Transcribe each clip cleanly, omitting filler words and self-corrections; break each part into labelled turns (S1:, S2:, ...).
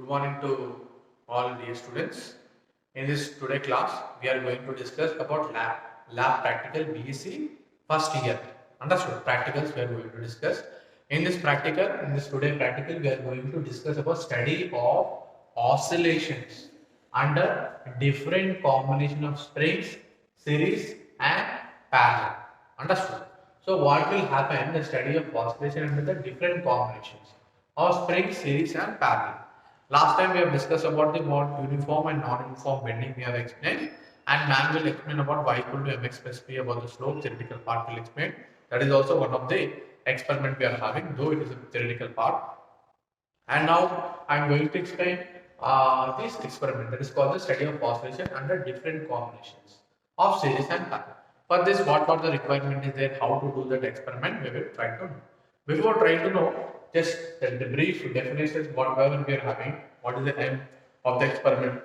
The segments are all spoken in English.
S1: Good morning to all dear students. In this today class, we are going to discuss about lab practical BSc first year. Understood? Practicals we are going to discuss. In this today practical, we are going to discuss about study of oscillations under different combination of springs, series, and parallel. Understood? So what will happen? The study of oscillation under the different combinations of spring, series, and parallel. Last time we have discussed about the what uniform and non-uniform bending we have explained, and man will explain about y equal to mx plus p about the slope. Theoretical part will explain. That is also one of the experiment we are having, though it is a theoretical part. And now I am going to explain this experiment that is called the study of oscillation under different combinations of series and parallel. For this, what the requirement is there, how to do that experiment, we will try to know. Before trying to know, just the brief definitions, whatever we are having, what is the aim of the experiment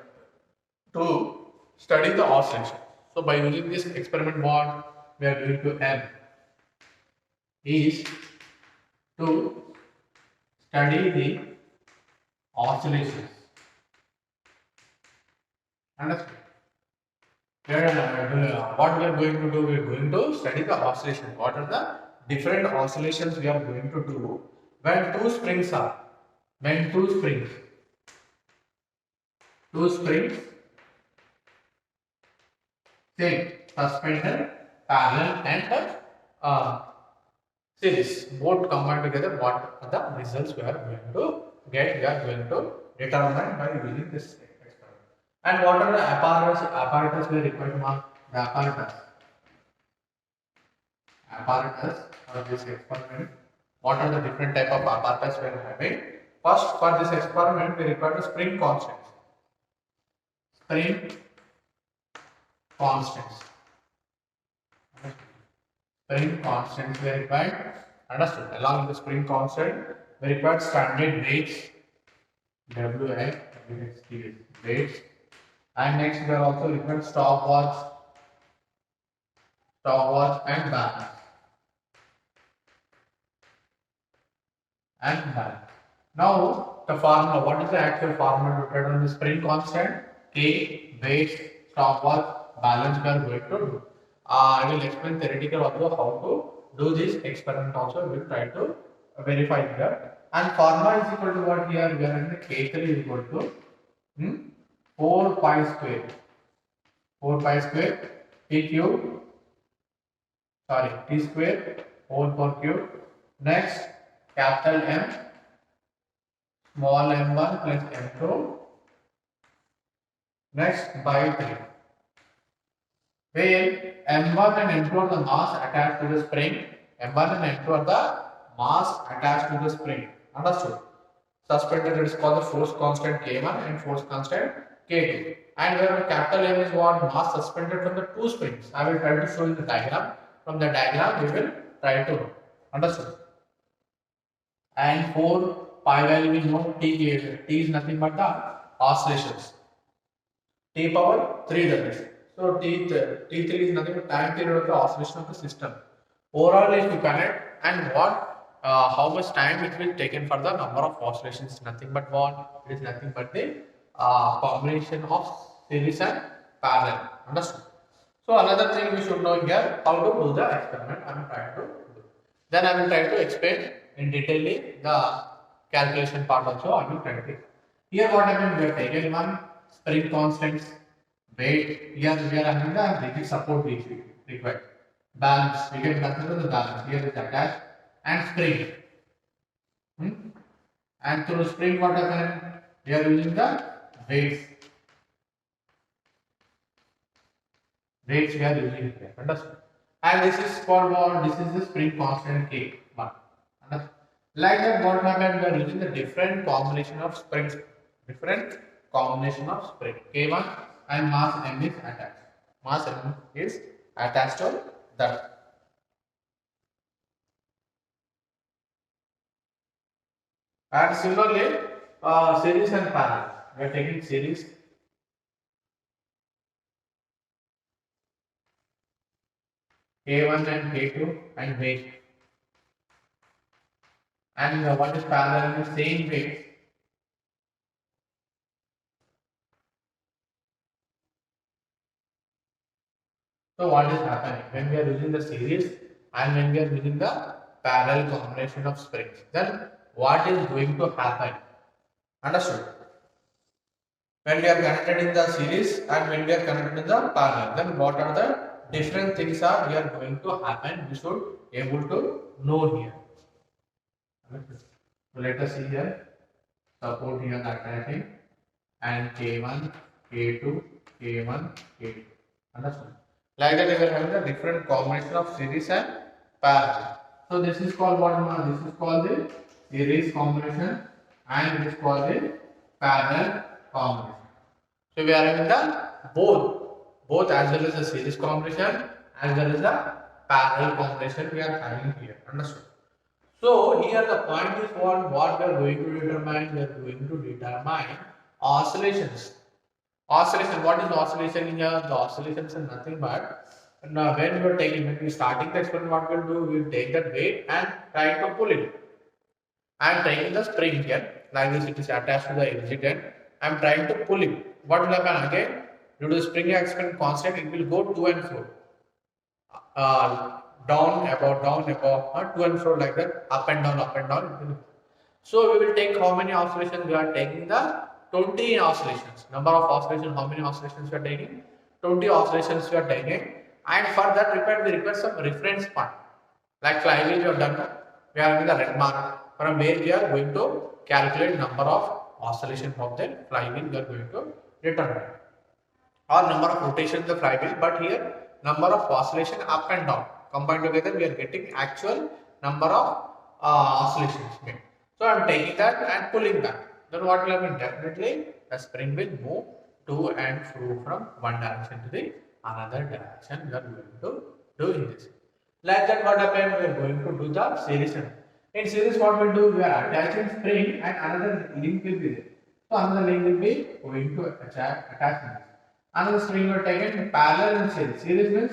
S1: to study the oscillation. So by using this experiment, what we are going to aim is to study the oscillations. Understand? What we are going to do, we are going to study the oscillation. What are the different oscillations we are going to do when when two springs, same, suspended, parallel, and uh, series, both combined together, what are the results we are going to get, we are going to determine by using this experiment. And what are the apparatus we are required to mark? The apparatus for this experiment. What are the different type of apparatus we are having? First, for this experiment, we require the spring constants. Spring constants. Spring constants we required. Understood? Along with the spring constant, we required standard weights. WI, weights. And next, we are also required stopwatch and balance. Now, the formula, what is the actual formula written on the spring constant? K, weight, stopwatch, balance we are going to do. I will explain theoretical also how to do this experiment also. We will try to verify here. And formula is equal to what here? We are in the K3 is equal to 4 pi square. 4 pi square T cube, sorry, T square, 4 cube. Next, capital M, small m1 plus m2. Next, by 3. Where m1 and m2 are the mass attached to the spring. m1 and m2 are the mass attached to the spring. Understood? Suspended, it is called the force constant K1 and force constant K2. And where capital M is what? Mass suspended from the two springs. I will try to show you the diagram. From the diagram, we will try to know. Understood? And 4 pi value we know T is nothing but the oscillations. T power 3 that is. So T3 is nothing but time period of the oscillation of the system. Overall, if you connect and how much time it will taken for the number of oscillations, nothing but what? It is nothing but the combination of series and parallel. Understood? So another thing we should know here, how to do the experiment I am trying to do. Then I will try to explain in detail the calculation part also. I will try to. Here what happened? We have taken one spring constants, weight. Here we are having the rigid support which we required. Balance. We can consider the balance. Here is attached and spring. And through spring what happened? We are using the weights. Weights we are using here. Understood? And this is for what? This is the spring constant K1. Understood? Like that, what happened? We are using the different combination of springs. Different combination of spring K1 and mass M is attached. Mass M is attached to that. And similarly, series and parallel. We are taking series. K1 and K2 and weight. And what is parallel? The same weight. So what is happening when we are using the series and when we are using the parallel combination of springs? Then what is going to happen? Understood? When we are connected in the series and when we are connected in the parallel, then what are the different things are we are going to happen? We should able to know here. So let us see here. Support here the attaching and K1, K2, K1, K2. Understood? Like that, we are having a different combination of series and parallel. So this is called what? This is called the series combination and this is called the parallel combination. So we are having the both as well as the series combination as well as the parallel combination we are having here. Understood? So here the point is what we are going to determine. We are going to determine oscillations. Oscillation. What is oscillation in here? The oscillation is nothing but when we are starting the experiment, what we'll do, we'll take that weight and try to pull it. I am taking the spring here, like this it is attached to the exit end. I am trying to pull it. What will happen again? Due to the spring action constant, it will go to and fro. Down, about, to and fro like that, up and down. So we will take how many oscillations we are taking the 20 oscillations. Number of oscillations, how many oscillations we are taking? 20 oscillations we are taking. And for that we require some reference point. Like flywheel we have done, we are having the red mark from where we are going to calculate number of oscillations of the flywheel we are going to determine. Or number of rotations the flywheel, but here number of oscillation up and down combined together we are getting actual number of oscillations made. So I am taking that and pulling back. Then what will happen? Definitely the spring will move to and fro from one direction to the another direction. We are going to do in this. Like that, what happened? We are going to do the series. In series, what we'll do? We are attaching spring and another link will be there. So another link will be going to attach. Another string we are taken parallel in series. Series means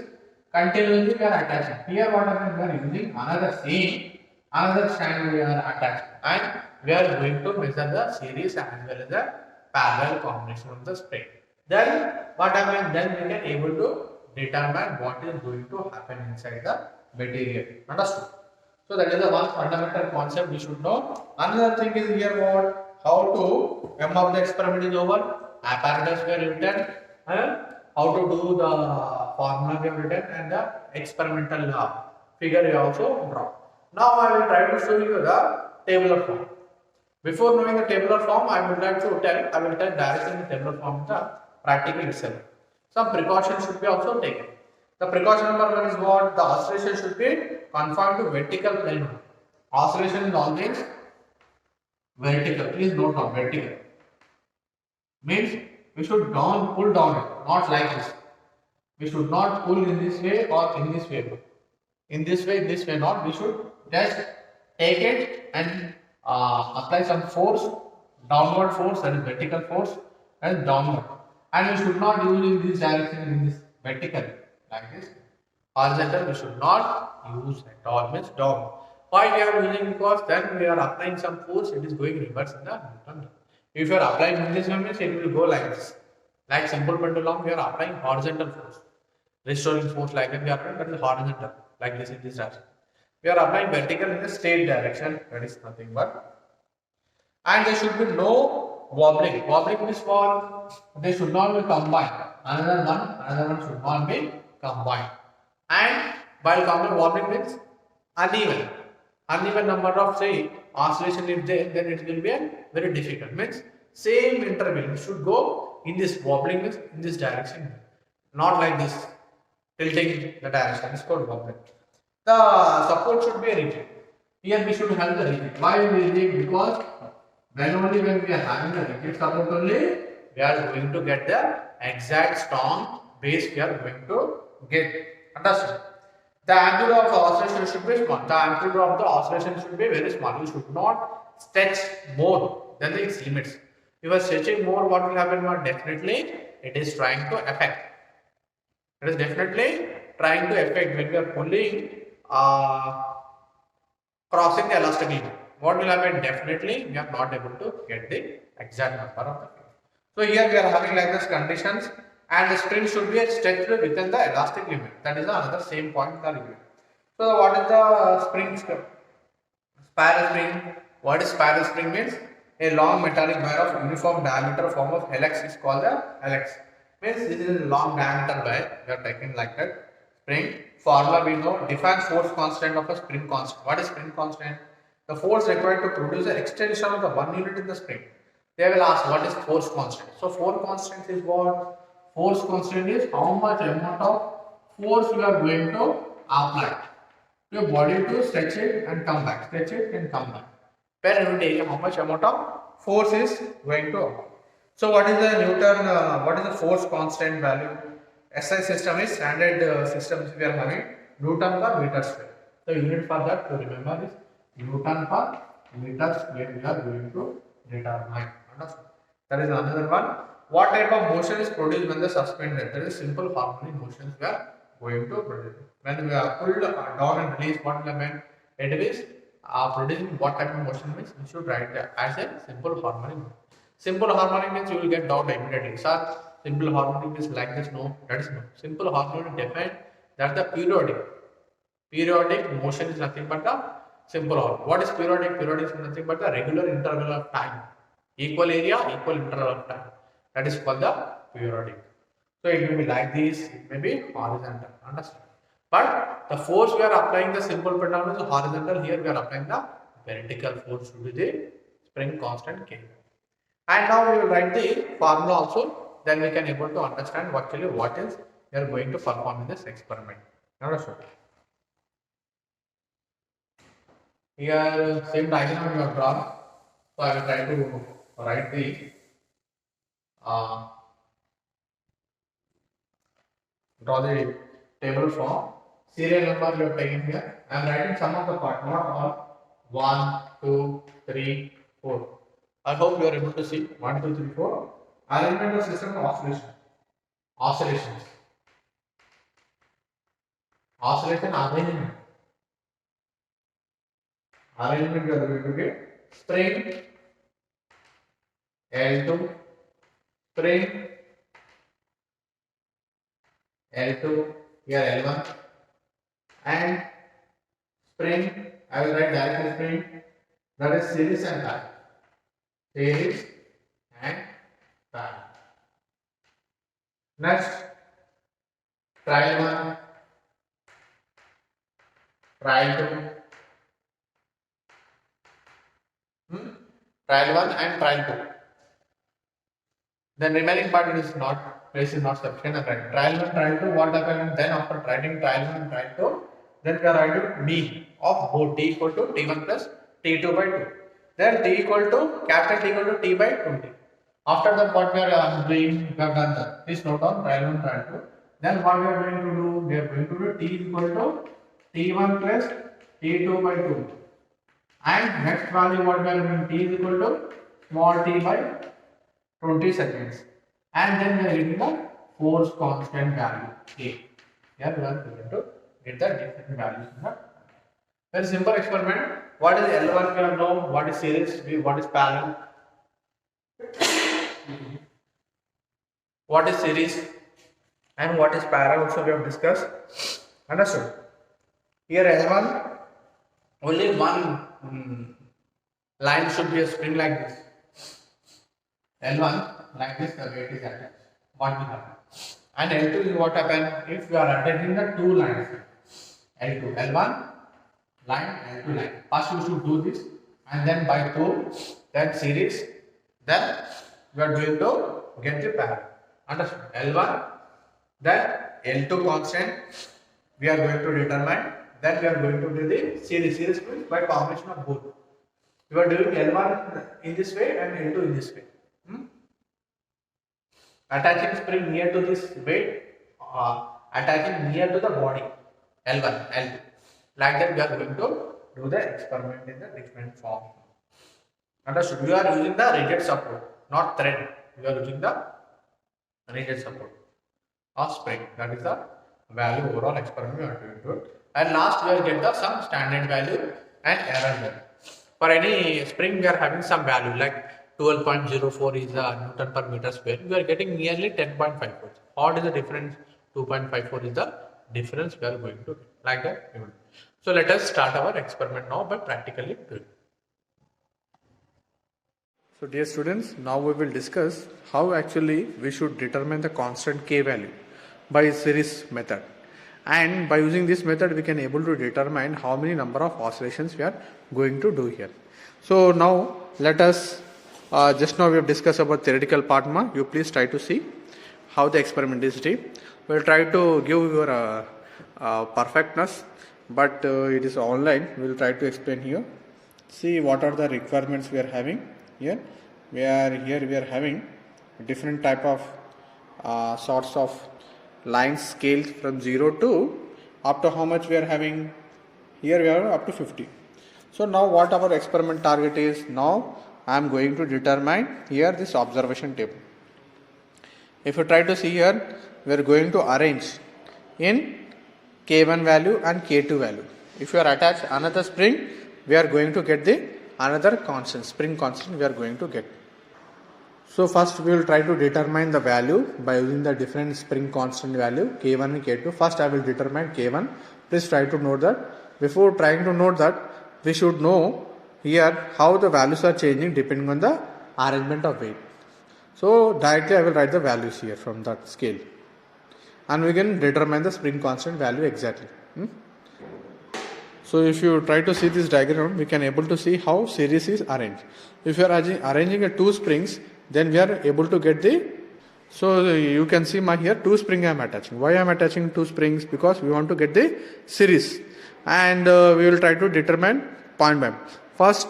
S1: continuously we are attaching. Here what happens? We are using another strand we are attaching, and we are going to measure the series as well as the parallel combination of the spring. Then what happens? Then we can able to determine what is going to happen inside the material. Understood? So that is the one fundamental concept we should know. Another thing is here what? How to M of the experiment is over. Apparatus we are written. How to do the formula we have written and the experimental figure we also draw. Now I will try to show you the tabular form. Before knowing the tabular form, I will tell directly in the tabular form the practical itself. Some precautions should be also taken. The precaution number one is what? The oscillation should be confined to vertical plane. Oscillation is always vertical. Please note down vertical. Means we should pull down it, not like this. We should not pull in this way or in this way. In this way not. We should just take it and apply some force, downward force, that is vertical force, and downward. And we should not use in this direction, in this vertical, like this. Horizontal we should not use at all, means down. Why we are using? Because then we are applying some force, it is going reverse in the Newton. If you are applying in this way, means it will go like this. Like simple pendulum, we are applying horizontal force. Restoring force like that we are applying, that is horizontal, like this in this direction. We are applying vertical in the straight direction, that is nothing but. And there should be no wobbling. Wobbling means what? They should not be combined. Another one should not be combined. And while wobbling means uneven. Uneven number of say oscillation is there, then it will be very difficult. Means same interval should go in this wobbling means in this direction, not like this tilting the direction. It's called wobbling. The support should be rigid. Here we should have the rigid. Why rigid? Because only when we are having the rigid support only, we are going to get the exact strong base we are going to get. Understand? The amplitude of the oscillation should be small. The amplitude of the oscillation should be very small. You should not stretch more than its limits. If you are stretching more, what will happen? Definitely, it is trying to affect. It is definitely trying to affect when we are pulling, crossing the elastic limit. What will happen? Definitely, we are not able to get the exact number of the field. So here we are having like this conditions. and the spring should be stretched within the elastic limit. That is another same point in the limit. So what is the spiral spring? What is spiral spring means? A long metallic wire of uniform diameter form of helix is called the helix. Means this is a long diameter wire. We are taking like that. Spring formula we know. Define force constant of a spring constant. What is spring constant? The force required to produce the extension of the 1 unit in the spring. They will ask what is force constant. So force constant is what? Force constant is how much amount of force you are going to apply to your body to stretch it and come back. Stretch it and come back. Per unit area, how much amount of force is going to apply. So what is the Newton? What is the force constant value? SI system is standard systems we are having Newton per meter square. The unit for that to remember is Newton per meter square. We are going to determine. Understand? That is another one. What type of motion is produced when the suspended? That is simple harmonic motions we are going to produce. When we are pulled down and released, what will happen? It is producing what type of motion means we should write that as a simple harmonic. Simple harmonic means you will get doubt immediately. Sir, simple harmonic is like this. No, that is no. Simple harmonic defined that the periodic. Periodic motion is nothing but the simple harmonic. What is periodic? Periodic is nothing but the regular interval of time. Equal area, equal interval of time. That is called the periodic. So it may be like this, it may be horizontal. Understand? But the force we are applying the simple pattern is horizontal. Here we are applying the vertical force to the spring constant K. And now we will write the formula also. Then we can able to understand actually what is we are going to perform in this experiment. Understood? Here same diagram we have drawn. So I will try to write the draw the table form. Serial number you have taken here. I am writing some of the part, not all. 1, 2, 3, 4. I hope you are able to see 1, 2, 3, 4. Arrangement of system of oscillation. Oscillations. Oscillation arrangement. Arrangement you are going to get spring L2, spring L2, here L1, and spring, I will write directly spring, that is series and parallel. Series and parallel. Next, trial 1, trial 2, trial 1 and trial 2. Then remaining part is not, place is not sufficient. Trial 1, trial 2, what happened? Then after writing trial 1 and trial 2, then we are writing mean of both t equal to t1 plus t2 by 2. Then t equal to, capital T equal to t by 20. After that what we are doing, we have done that. Please note down trial 1, trial 2. Then what we are going to do, we are going to do t equal to t1 plus t2 by 2. And next value what we are doing, t is equal to small t by 20 seconds, and then we are getting the force constant value A. Here we are going to get the different values in the very simple experiment. What is L1 we have known, what is series, what is parallel, what is series and what is parallel also we have discussed. Understood? Here L1 only one line should be a spring like this. L1 like this, the weight is attached. What will happen? And L2 is what happen if you are attaching the two lines. L2, L1 line, L2 line. First you should do this, and then by 2, then series, then you are going to get the parallel. Understand? L1, then L2 constant we are going to determine. Then we are going to do the series. Series means by combination of both. You are doing L1 in this way and L2 in this way. Attaching spring near to this weight, attaching near to the body, L1, L2. Like that we are going to do the experiment in the different form. Understood? You are using the rigid support, not thread. You are using the rigid support of spring. That is the value overall experiment we are going to do. And last we will get the some standard value and error value. For any spring we are having some value like 12.04 is the Newton per meter square. We are getting nearly 10.54. What is the difference? 2.54 is the difference we are going to get. Like that. So let us start our experiment now by practically doing. So dear students, now we will discuss how actually we should determine the constant k value by series method. And by using this method we can able to determine how many number of oscillations we are going to do here. So now let us just now we have discussed about theoretical part ma. You please try to see how the experiment is done. We will try to give your perfectness, but it is online. We will try to explain here. See what are the requirements we are having here. We are having different type of sorts of lines scaled from 0 to up to how much we are having. Here we are up to 50. So now what our experiment target is? Now I am going to determine here this observation table. If you try to see here, we are going to arrange in K1 value and K2 value. If you are attached another spring, we are going to get the another constant, spring constant we are going to get. So first we will try to determine the value by using the different spring constant value K1 and K2. First I will determine K1. Please try to note that. Before trying to note that, we should know here how the values are changing depending on the arrangement of weight. So directly I will write the values here from that scale. And we can determine the spring constant value exactly. So if you try to see this diagram, we can able to see how series is arranged. If you are arranging a two springs, then we are able to get the, so you can see my here two spring I am attaching. Why I am attaching two springs? Because we want to get the series, and we will try to determine point by point. First,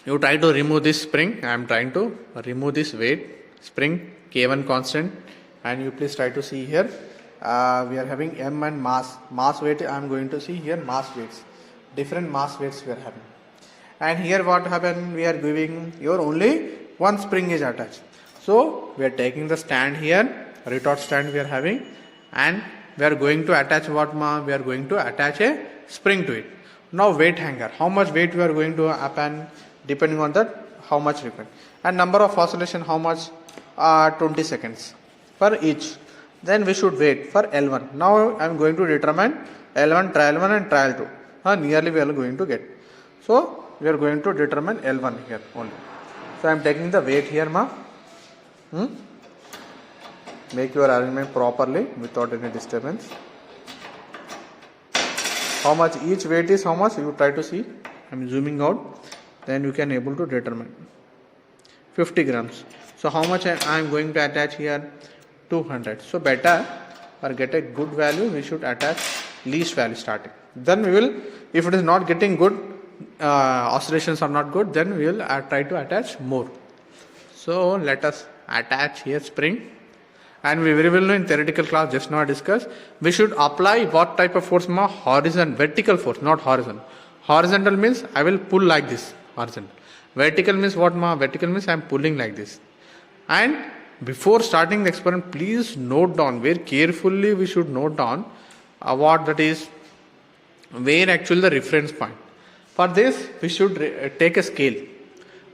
S1: you try to remove this spring. I am trying to remove this weight spring K1 constant, and you please try to see here. We are having M and mass weight. I am going to see here mass weights, different mass weights we are having. And here what happened, we are giving your only one spring is attached. So we are taking the stand here, retort stand we are having, and we are going to attach what ma? We are going to attach a spring to it. Now weight hanger, how much weight we are going to happen, depending on that how much required. And number of oscillation, how much? 20 seconds for each. Then we should wait for L1. Now I am going to determine L1, trial 1 and trial 2. Nearly we are going to get. So we are going to determine L1 here only. So I am taking the weight here ma. Make your arrangement properly without any disturbance. How much each weight is, how much you try to see. I am zooming out. Then you can able to determine 50 grams. So how much I am going to attach here? 200. So better or get a good value, we should attach least value starting. Then we will, if it is not getting good, oscillations are not good, then we will try to attach more. So let us attach here spring. And we very well know in theoretical class, just now I discussed, we should apply what type of force ma? Horizontal, vertical force, not horizontal. Horizontal means I will pull like this, horizontal. Vertical means what ma? Vertical means I am pulling like this. And before starting the experiment, please note down, very carefully we should note down what that is, where actually the reference point. For this, we should take a scale.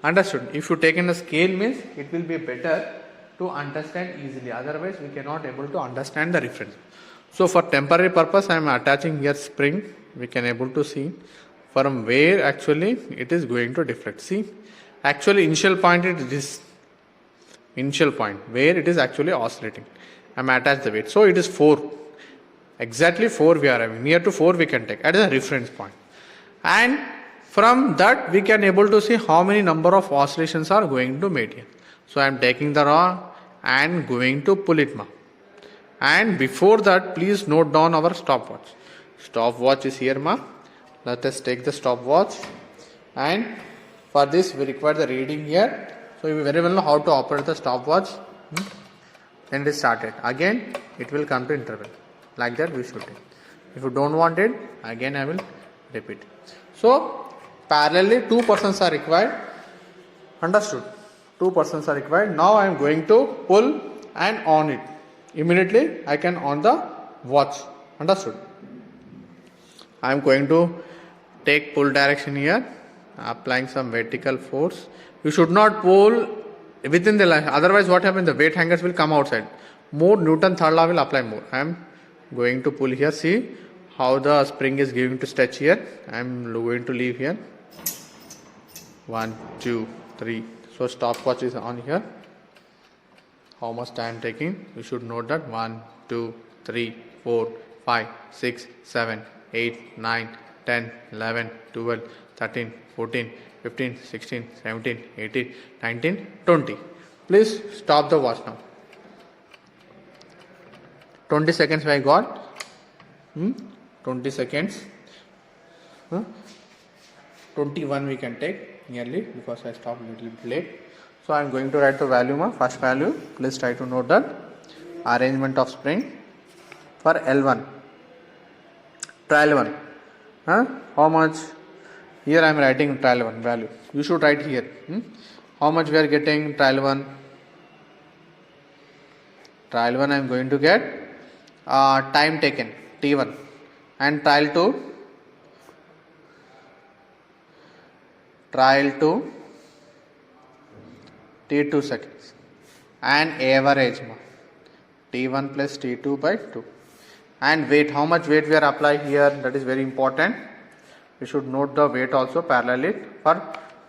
S1: Understood? If you take in a scale means it will be better to understand easily. Otherwise, we cannot able to understand the reference. So for temporary purpose, I am attaching here spring. We can able to see from where actually it is going to deflect. See, actually initial point it is this. Initial point where it is actually oscillating. I am attached the weight. So it is 4. Exactly 4 we are having. Near to 4 we can take. That is the reference point. And from that we can able to see how many number of oscillations are going to made here. So I am taking the raw and going to pull it ma. And before that, please note down our stopwatch. Stopwatch is here ma. Let us take the stopwatch. And for this we require the reading here. So you very well know how to operate the stopwatch. Then it is started. Again it will come to interval. Like that we should take. If you don't want it, again I will repeat. So parallelly 2 persons are required. Understood? 2 persons are required. Now I am going to pull and on it. Immediately I can on the watch. Understood? I am going to take pull direction here, applying some vertical force. You should not pull within the line. Otherwise, what happens? The weight hangers will come outside. More Newton third law will apply more. I am going to pull here. See how the spring is giving to stretch here. I am going to leave here. 1, 2, 3. So stopwatch is on here. How much time taking? You should note that 1, 2, 3, 4, 5, 6, 7, 8, 9, 10, 11, 12, 13, 14, 15, 16, 17, 18, 19, 20. Please stop the watch now. 20 seconds I got. 20 seconds. 21 we can take nearly because I stopped a little bit late. So I am going to write the value, first value. Please try to note that arrangement of spring for L1, trial 1. How much? Here I am writing trial 1 value. You should write here. How much we are getting trial 1? Trial 1 I am going to get time taken T1 and trial 2 T2 seconds and average T1 plus T2 by 2 and weight. How much weight we are applying here? That is very important. We should note the weight also parallelly for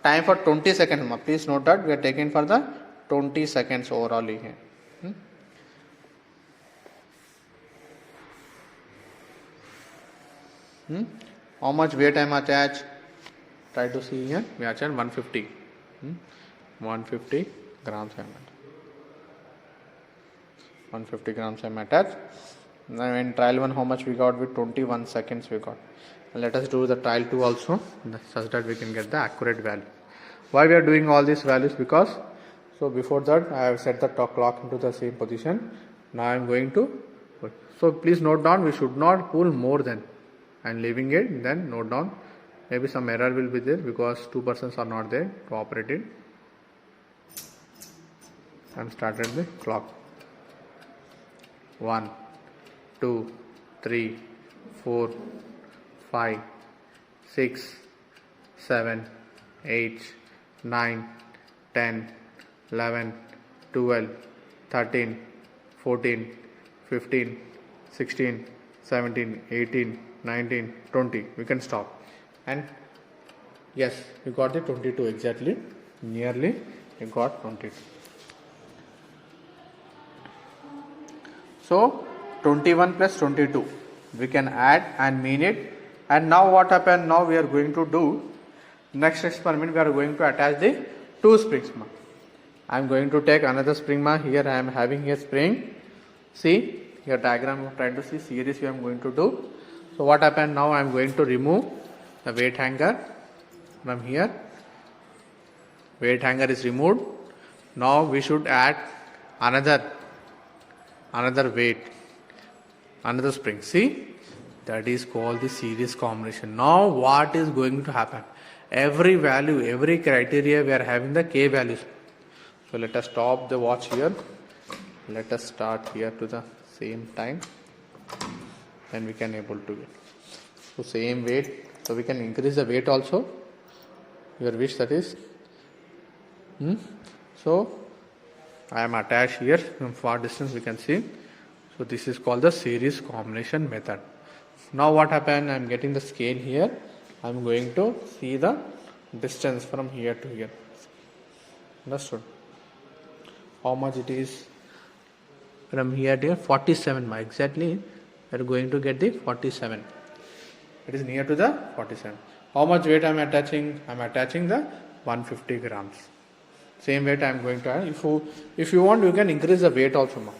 S1: time for 20 seconds. Please note that we are taking for the 20 seconds overall here. How much weight I am attached? Try to see here. We are attached 150. 150 grams I am attached. 150 grams I am attached. Now in trial 1 how much we got? With 21 seconds we got. Let us do the trial 2 also such that we can get the accurate value. Why we are doing all these values? Because so before that I have set the clock into the same position. Now I am going to pull. So please note down, we should not pull more than and leaving it. Then note down, maybe some error will be there because 2 persons are not there to operate it. I am started the clock. 1, 2, 3, 4, 5, 6, 7, 8, 9, 10, 11, 12, 13, 14, 15, 16, 17, 18, 19, 20. We can stop. And yes, you got the 22 exactly. Nearly you got 22. So 21 plus 22 we can add and mean it. And now what happened? Now we are going to do next experiment. We are going to attach the 2 springs. I am going to take another spring. Here I am having a spring. See here diagram, you are trying to see series we am going to do. So what happened? Now I am going to remove the weight hanger from here. Weight hanger is removed. Now we should add another weight, another spring. See, that is called the series combination. Now what is going to happen? Every value, every criteria we are having the k values. So let us stop the watch here. Let us start here to the same time. Then we can able to get. So same weight. So we can increase the weight also. Your wish, that is. So I am attached here from far distance we can see. So this is called the series combination method. Now what happened? I am getting the scale here. I am going to see the distance from here to here. Understood? How much it is? From here to here, 47. Exactly, we are going to get the 47. It is near to the 47. How much weight I am attaching? I am attaching the 150 grams. Same weight I am going to add. If you want, you can increase the weight also.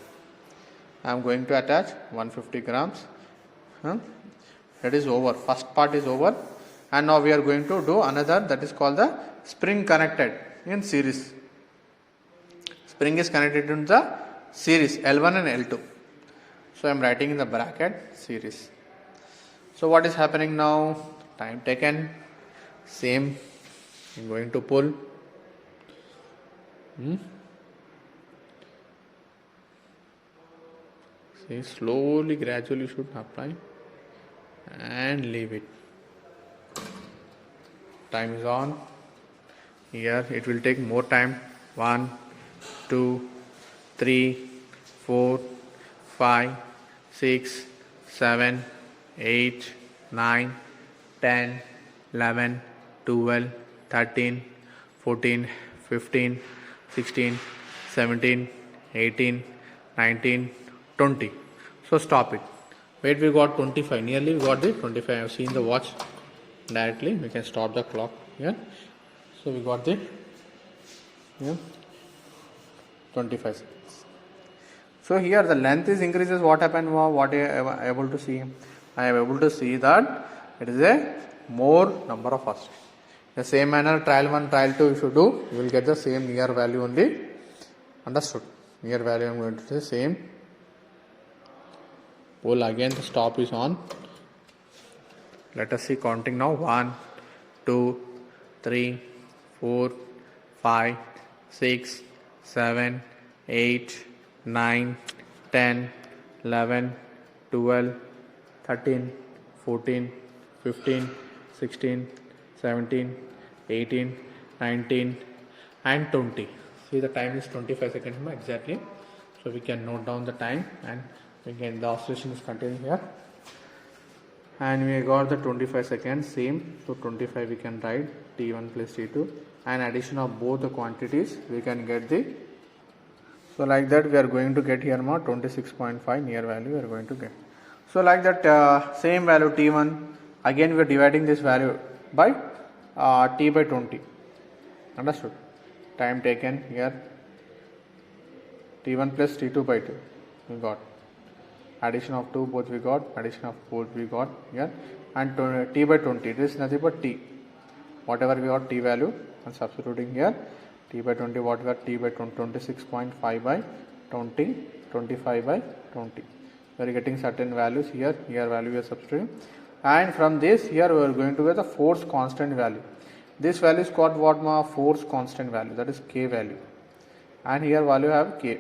S1: I am going to attach 150 grams. That is over. First part is over. And now we are going to do another, that is called the spring connected in series. Spring is connected in the series L1 and L2. So I am writing in the bracket series. So what is happening now? Time taken. Same. I am going to pull. See, slowly, gradually should apply and leave it. Time is on. Here it will take more time. 1, 2, 3, 4, 5, 6, 7, 8, 9, 10, 11, 12, 13, 14, 15, 16, 17, 18, 19, 20. So stop it. Wait, we got 25. Nearly we got the 25. I have seen the watch directly. We can stop the clock here. So we got the 25 seconds. So here the length is increases. What happened? What I am able to see? I am able to see that it is a more number of oscillations. The same manner, trial 1, trial 2 if you do, you will get the same near value only. Understood? Near value I am going to say same. Pole again, the stop is on. Let us see counting now. 1, 2, 3, 4, 5, 6, 7, 8, 9, 10, 11, 12, 13, 14, 15, 16, 17, 18, 19 and 20. See, the time is 25 seconds exactly. So we can note down the time, and again the oscillation is continuing here. And we got the 25 seconds same. So 25 we can write T1 plus T2, and addition of both the quantities we can get the. So like that we are going to get here more 26.5 near value we are going to get. So like that same value T1, again we are dividing this value by T by 20. Understood? Time taken here T1 plus T2 by 2 we got. Addition of 2 both we got, addition of both we got here, and T by 20, it is nothing but T. Whatever we got T value, and substituting here T by 20, what we got T by 20, 26.5 by 20, 25 by 20. We are getting certain values here value we are substituting, and from this here we are going to get the force constant value. This value is called what? Force constant value, that is K value, and here value have K.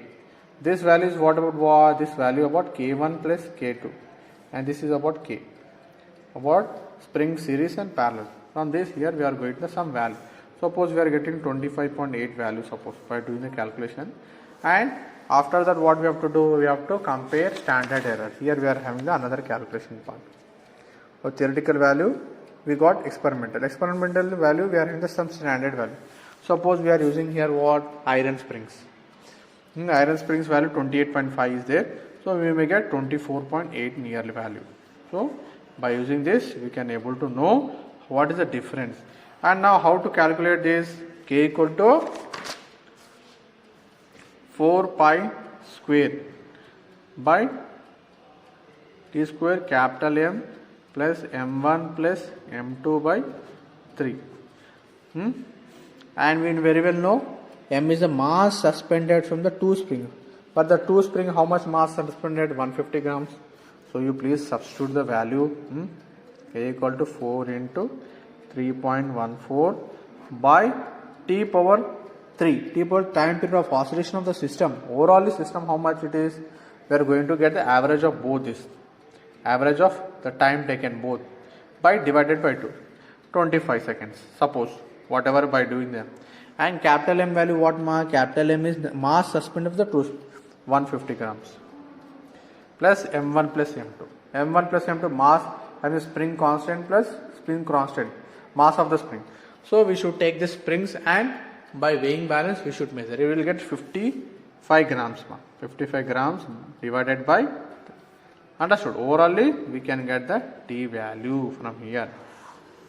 S1: This value is what about what? This value about K1 plus K2, and this is about K, about spring series and parallel. From this here we are going to some value. Suppose we are getting 25.8 value, suppose by doing the calculation, and after that what we have to do? We have to compare standard error. Here we are having the another calculation part. So theoretical value we got experimental. Experimental value we are having the some standard value. Suppose we are using here what? Iron springs. Iron springs value 28.5 is there, so we may get 24.8 nearly value. So by using this we can able to know what is the difference. And now how to calculate this? K equal to 4 pi square by T square capital M plus M1 plus M2 by 3. And we very well know M is the mass suspended from the two spring. But the two spring, how much mass suspended? 150 grams. So you please substitute the value. K equal to 4 into 3.14 by T power 3. T power time period of oscillation of the system. Overall the system how much it is? We are going to get the average of both this. Average of the time taken both by divided by 2. 25 seconds. Suppose whatever by doing them. And capital M value what? Capital M is the mass suspended of the two 150 grams plus M1 plus M2. M1 plus M2 mass having spring constant plus spring constant mass of the spring. So we should take the springs and by weighing balance we should measure. We will get 55 grams. 55 grams divided by. Understood? Overall we can get the T value from here.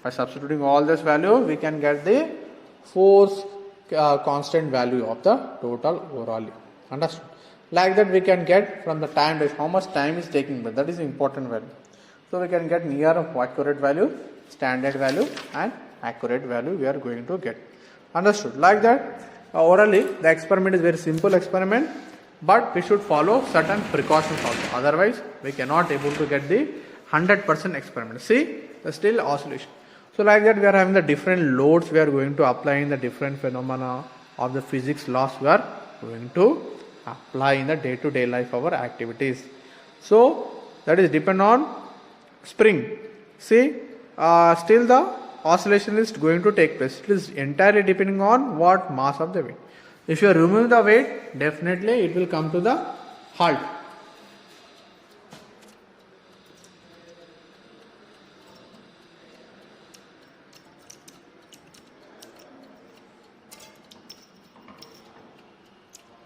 S1: By substituting all this value we can get the force constant value of the total overall. Understood? Like that we can get from the time base how much time is taking, but that is important value. So we can get near accurate value, standard value and accurate value we are going to get. Understood? Like that orally the experiment is very simple experiment, but we should follow certain precautions also. Otherwise we cannot able to get the 100% experiment. See the still oscillation. So like that we are having the different loads we are going to apply in the different phenomena of the physics laws we are going to apply in the day-to-day life of our activities. So that is depend on spring. See still the oscillation is going to take place. It is entirely depending on what mass of the wind. If you remove the weight, definitely it will come to the halt.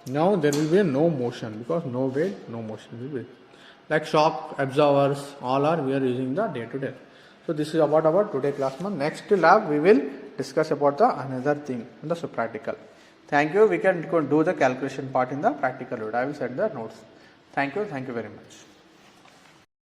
S1: Now there will be no motion because no weight, no motion will be. Like shock absorbers, all are we are using the day to day. So this is about our today class. Next lab we will discuss about the another thing, the practical. Thank you. We can do the calculation part in the practical load. I will send the notes. Thank you very much.